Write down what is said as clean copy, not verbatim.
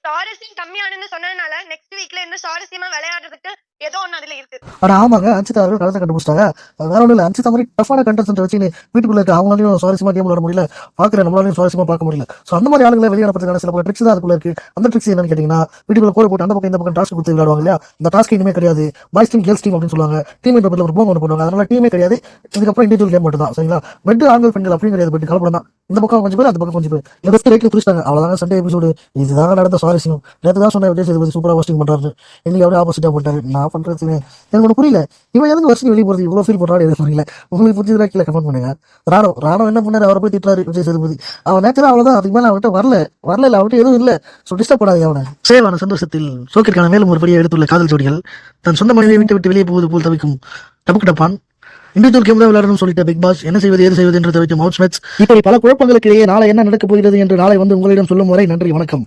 சுவாரஸ்யம் கம்மியானு சொன்னதுனால நெக்ஸ்ட் வீக்ல இருந்து சுவாரஸ்யமா விளையாடுறதுக்கு ஏதோ ஒண்ணு அதுல இருக்கு. ஆனா ஆமாங்க, அன்சிதா அவர்கள் கலந்து கண்டுபிடிச்சிட்டாங்க. வேற ஒன்றும் இல்லை, அன்சிதா மாதிரி டஃபான கண்டஸ்டன்ட் வச்சு வீட்டுக்குள்ள இருக்க அவங்களாலையும் சுவாரஸ்யமா கேம் விளையாட முடியல, பாக்குற நம்மளாலையும் சுவாரஸ்யமா பார்க்க முடியல. ஸோ அந்த மாதிரி ஆளுங்களை வெளியே அனுப்புறதுக்கான சில ட்ரிக்ஸ் தான் அதுக்குள்ள இருக்கு. அந்த ட்ரிக்ஸ் என்னன்னு கேட்டீங்கன்னா, வீட்டுக்குள்ள கோடு போட்டு அந்த பக்கம் இந்த பக்கம் டாஸ்க் கொடுத்து விளையாடுவாங்க இல்லையா, இந்த டாஸ்க் இனிமே கிடையாது. பாய்ஸ் டீம் கேர்ள்ஸ் டீம் அப்படின்னு சொல்லுவாங்க. டீம் என்ற ஒரு போங்க ஒன்று பண்ணுவாங்க. அதனால டீமே கிடையாது, இதுக்கப்புறம் இண்டிவிஜுவல் கேம் மட்டும் தான். சரிங்களா, பெட் ஆண்கள் பெண்கள் அப்படின்னு கிடையாது, பெட் கலப்படம் தான். இந்த பக்கம் கொஞ்சம் பேர், அந்த பக்கம் கொஞ்சம் பேர். இந்த ரேட்ல பிடிச்சிட்டாங்க. அவ்வளவுதாங்க சண்டே எபிசோடு. இதுதாங்க நடந்த சுவாரஸ்யம். நேற்று தான் சொன்ன விஜய் சேதுபதி சூப்பரா ஹோஸ்டிங் பண்றாரு, இன்னைக்கு அப்படியே ஆப்போசிட்டா போட்டாரு. நான் பண்றது எனக்கு ஒன்று புரியல. இவன் எதுக்கு வருஷம் வெளியே போறது இவ்வளவு ஃபீல் பண்றாரு எது புரியல. உங்களுக்கு புரிஞ்சதுல கீழே கமெண்ட் பண்ணுங்க. ராணோ என்ன பண்ணாரு, அவரை போய் திட்டுறாரு விஜய் சேதுபதி. அவன் நேரத்தில் அவ்வளவுதான், அதுக்கு மேலே அவன்கிட்ட வரல அவன்கிட்ட எதுவும் இல்லை. ஸோ டிஸ்டர்ப் பண்ணாது அவனை. சேவான சந்தோஷத்தில் சோக்கிற்கான மேலும் ஒரு படியை எடுத்துள்ள காதல் ஜோடிகள் தன் சொந்த மனைவியை விட்டு வெளியே போவது போல் தவிக்கும் டபுக்கு டப்பான். இண்டிவிஜுவல் கேம் தான் விளையாடணும் சொல்லிட்டு பிக் பாஸ் என்ன செய்வது ஏது செய்வது என்று தவிக்கும் மவுத் ஸ்மெட்ஸ். இப்படி பல குழப்பங்களுக்கு இடையே நாளை என்ன நடக்கப் போகிறது என்று நாளை வந்து உங்களிடம் சொல்லும் வரை நன்றி, வணக்கம்.